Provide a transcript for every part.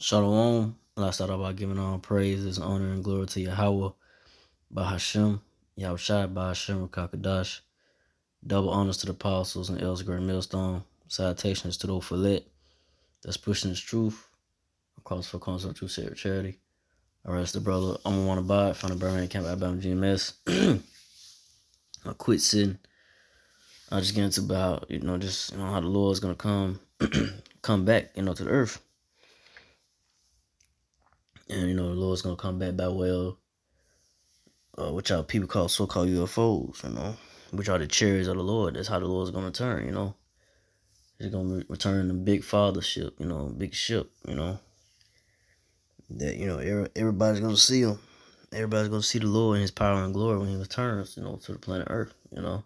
Shalom. Let's start out by giving all praises, honor, and glory to Yahweh, Bahashem, Yahushai, Bahashem, Kakadash. Double honors to the apostles and elders of Great Millstone. Salutations to those Filet that's pushing this truth across for constant true charity. I rest the brother. I'm gonna want to buy it from the Birmingham Camp Alabama GMS. I quit sitting. I just get into about how the Lord's gonna come back, to the earth. And the Lord's gonna come back by way of which our people call so-called UFOs, which are the chariots of the Lord. That's how the Lord's gonna return, He's gonna return in a big fathership, big ship, that everybody's gonna see him. Everybody's gonna see the Lord in His power and glory when He returns, to the planet Earth, and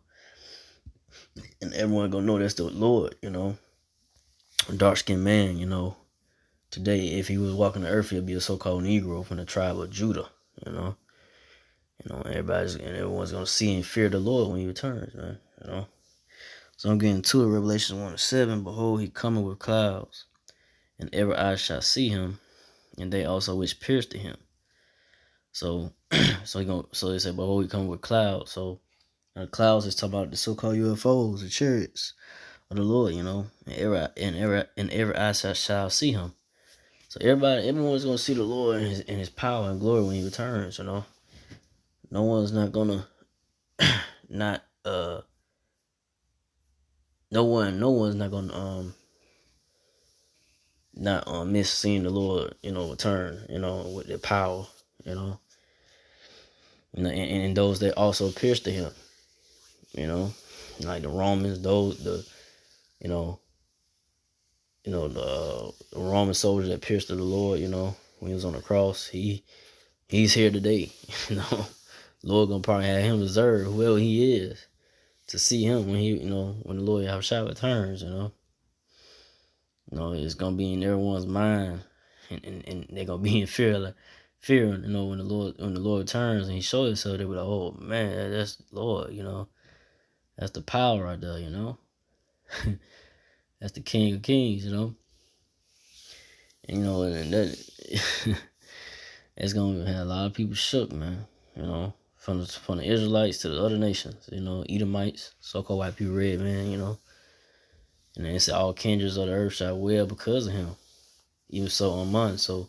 everyone gonna know that's the Lord, a dark-skinned man, Today, if he was walking the earth, he'd be a so-called Negro from the tribe of Judah, everyone's gonna see and fear the Lord when He returns, man. So I'm getting to it. Revelation 1:7. Behold, He coming with clouds, and every eye shall see Him, and they also which pierced Him. So, so they said, behold, He coming with clouds. So the clouds is talking about the so-called UFOs, the chariots of the Lord, and every eye shall see Him. So everyone's gonna see the Lord in His power and glory when He returns. No one's not gonna not no one's not gonna not miss seeing the Lord, return, with their power, and those that also pierced to Him, like the Romans, the Roman soldiers that pierced to the Lord, when He was on the cross. He's here today, Lord gonna probably have Him reserved, whoever He is, to see Him when when the Lord Yahushua returns, it's gonna be in everyone's mind, and they're gonna be in fear, when the Lord returns and He shows Himself. They be like, oh man, that's the Lord, that's the power right there, that's the King of Kings, and and that it's gonna have a lot of people shook, man, from the Israelites to the other nations, Edomites, so-called white people, red man, and then it's all kindreds of the earth shall wail because of Him. Even so, Amen. So,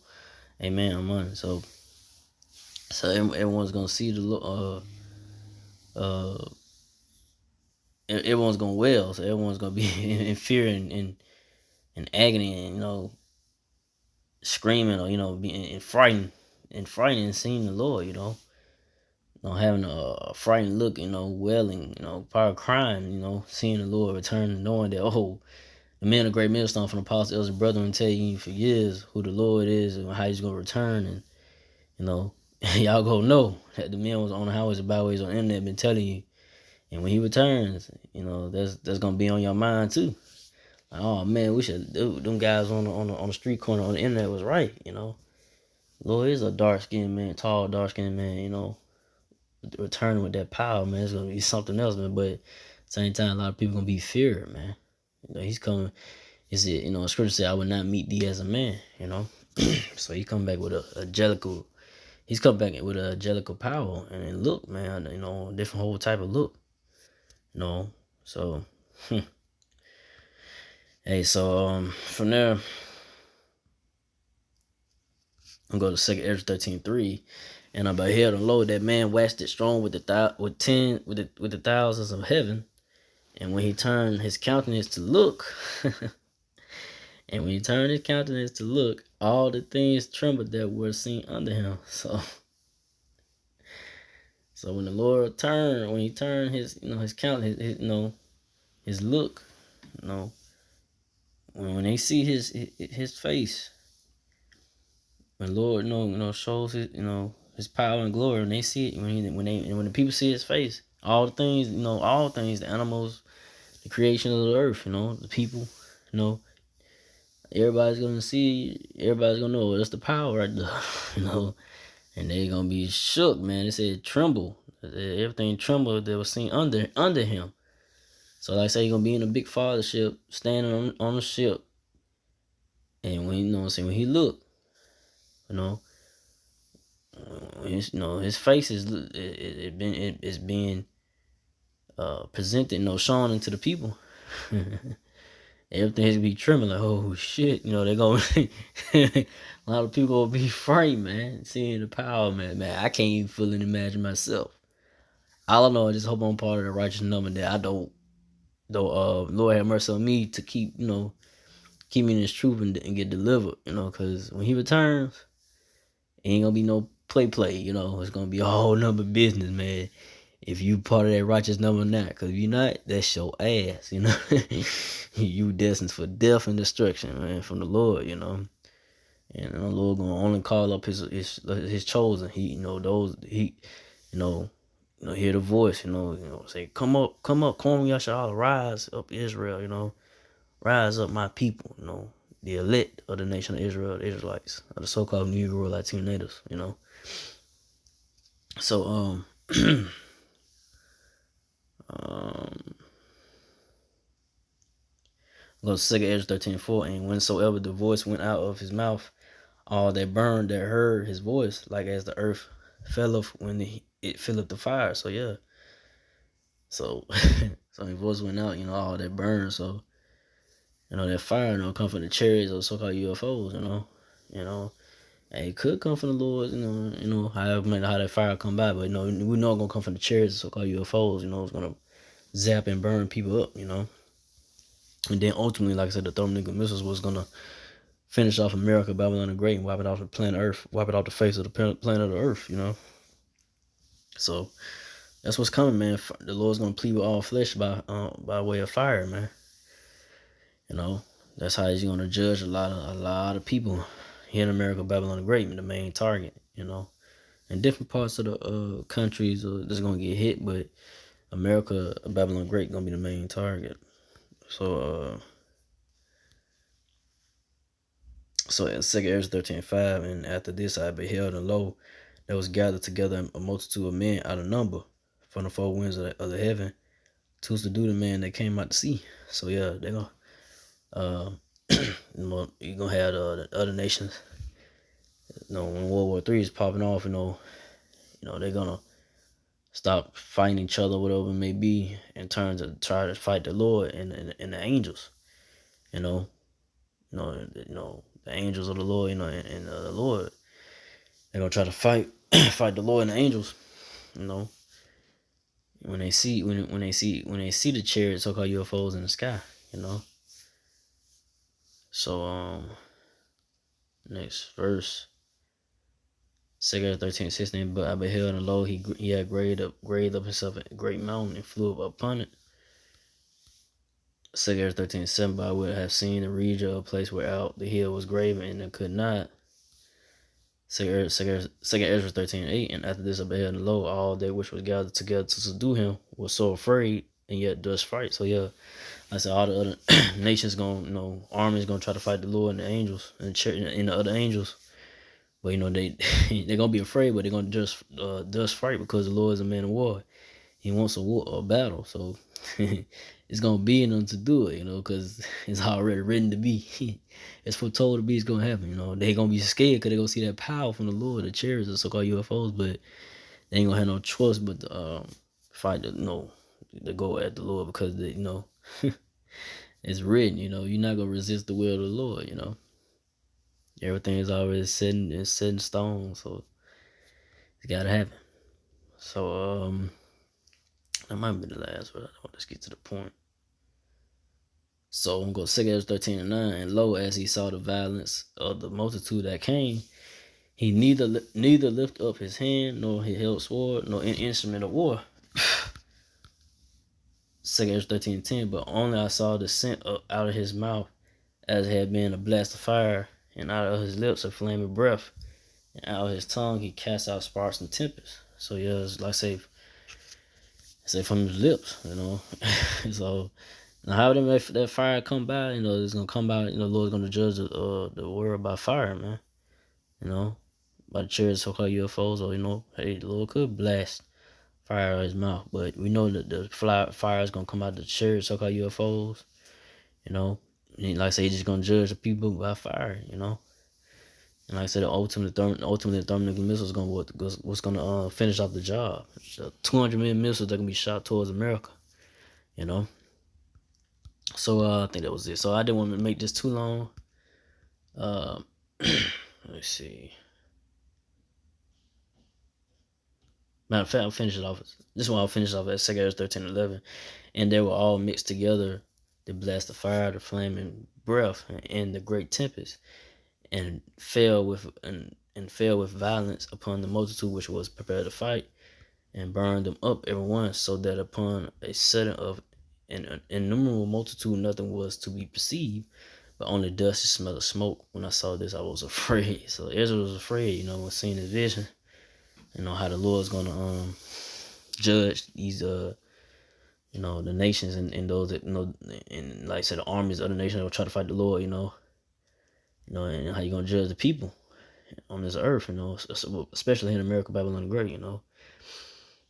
Amen, Amen. So everyone's gonna see the everyone's gonna wail. So everyone's gonna be in fear and agony, and screaming, or being frightened and seeing the Lord, having a frightened look, wailing, probably crying, seeing the Lord return, knowing that the men of Great Millstone from the apostles, elders, and brethren tell you for years who the Lord is and how He's gonna return, and y'all go know that the men was on the highways and byways on the internet been telling you. And when He returns, that's gonna be on your mind too. Like, oh man, we should do them guys on the street corner on the internet was right, Lord is a dark skinned man, tall, dark skinned man, returning with that power, man. It's gonna be something else, man. But at the same time, a lot of people gonna be feared, man. He's coming. Is it, scripture said, I would not meet thee as a man, So He come back with He's come back with an angelical power and look, man, different whole type of look, So, hey, so from there, I'm going to 2 Ezra 13:3, and I beheld and lo, that man waxed it strong with the thousands of heaven, and when he turned his countenance to look, all the things trembled that were seen under him. So when the Lord turned, when He turned His, His countenance, His look, when they see His face, when the Lord, shows His power and glory, and they see it, when the people see His face, all things, the animals, the creation of the earth, the people, everybody's gonna know that's the power right there, and they're gonna be shook, man. They said tremble, everything trembled that was seen under Him. So like I say, He's gonna be in a big father ship, standing on the ship, and when when He look, You know, his face is being presented, shown into the people. Everything's be trembling like, oh shit, they're going a lot of people will be frightened, man, seeing the power, man. I can't even fully imagine myself. All I know, I just hope I'm part of the righteous number that I don't Lord have mercy on me to keep, keep me in his truth and get delivered, because when he returns, it ain't gonna be no play, it's gonna be a whole number business, man. If you part of that righteous number or not, because if you're not, that's your ass, you destined for death and destruction, man, from the Lord, and the Lord gonna only call up his chosen. He, those he, you know, hear the voice, say, come up, Kwam Yasha'Allah, rise up, Israel, rise up, my people, the elect of the nation of Israel, the Israelites, of the so-called Negro Latino natives, So go to 2 Ezra 13:4, and whensoever the voice went out of his mouth, all that burned that heard his voice, like as the earth felleth when it filleth the fire. So yeah. So so his voice went out, all that burned. So, that fire, come from the chariots or so called UFOs, And it could come from the Lord, however how that fire come by, but we know it's gonna come from the chariots or so called UFOs, it's gonna zap and burn people up, And then ultimately, like I said, the thermonuclear missiles was gonna finish off America, Babylon the Great, and wipe it off the planet Earth, wipe it off the face of the planet of the Earth, So that's what's coming, man. The Lord's gonna plead with all flesh by way of fire, man. That's how he's gonna judge a lot of people here in America, Babylon the Great, the main target. And different parts of the countries are just gonna get hit, but America, Babylon the Great, gonna be the main target. So in 2 Ezra 13:5, and after this I beheld, and lo, there was gathered together a multitude of men out of number from the four winds of the heaven to subdue the man that came out to sea. So yeah, they're gonna you're gonna have the other nations. When World War III is popping off, they're gonna stop fighting each other, whatever it may be, in terms of try to fight the Lord and the angels. The angels of the Lord, and the Lord, they're gonna try to fight the Lord and the angels. When they see the chariots, so-called UFOs in the sky. So next verse, 2 13:16. But I beheld, and lo, he had graved up himself a great mountain and flew up upon it. 2 13:7. But I would have seen the region of a place where out the hill was graven, and I could not. 2 Ezra 13:8. And after this I beheld, and lo, all they which was gathered together to subdue him was so afraid, and yet does fight. So yeah, I said all the other nations gonna, armies gonna try to fight the Lord and the angels and the other angels. But they're gonna be afraid, but they're gonna just fight because the Lord is a man of war. He wants a battle, so it's gonna be in them to do it, because it's already written to be. It's foretold to be. It's gonna happen, They gonna be scared because they gonna see that power from the Lord, the chariots, the so-called UFOs, but they ain't gonna have no choice but to fight to go at the Lord because it's written. You're not gonna resist the will of the Lord. Everything is already set in stone, so it's gotta happen. So that might be the last, but let's get to the point. So I'm going to 2 Ezra 13:9. And lo, as he saw the violence of the multitude that came, he neither lift up his hand, nor he held sword, nor any instrument of war. 2 Ezra 13:10. But only I saw the scent out of his mouth as had been a blast of fire, and out of his lips a flaming breath, and out of his tongue he cast out sparks and tempests. So yeah, it's like say from his lips, So now how them that fire come by, it's gonna come by, the Lord's gonna judge the world by fire, man. By the chariots, so-called UFOs, or hey, the Lord could blast fire out of his mouth, but we know that the fire is gonna come out of the chariots, so-called UFOs. And like I say, he's just gonna judge the people by fire, And like I said, ultimately, the thermonuclear missile is going to what's going to finish off the job. The 200 million missiles that can be shot towards America. You know. So I think that was it. So I didn't want to make this too long. Uh, let's see. Matter of fact, I'll finish it off. This one I'll finish off at 2 13 11. And they were all mixed together. The blast of fire, the flaming breath, and the great tempest, and fell with violence upon the multitude which was prepared to fight, and burned them up every one, so that upon a sudden of an innumerable multitude nothing was to be perceived, but only dust and smell of smoke. When I saw this, I was afraid. So Ezra was afraid, when seeing his vision, how the Lord's gonna judge these the nations and those that and like I said, the armies of other nations that will try to fight the Lord, and how you gonna judge the people on this earth, especially in America, Babylon the Great,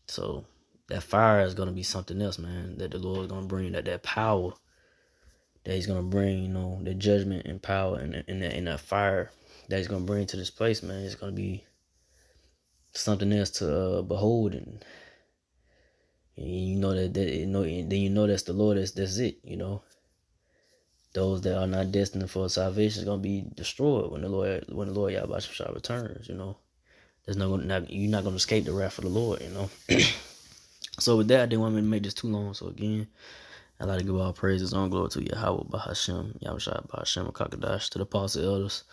So that fire is gonna be something else, man. That the Lord is gonna bring that power that He's gonna bring, the judgment and power and that fire that He's gonna bring to this place, man. It's gonna be something else to behold, and then that's the Lord. That's it, Those that are not destined for salvation is gonna be destroyed when the Lord Yahweh Shah returns. You're not gonna escape the wrath of the Lord. So with that, I didn't want me to make this too long. So again, I'd like to give all praises and glory to Yahweh Bahashem, Yahweh Shah Bahashem, Kakadash, to the apostle elders,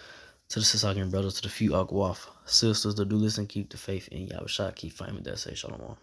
to the Sisakian brothers, to the few Akwaf sisters that do listen, keep the faith in Yahweh Shah, keep fighting with that. Say Shalom.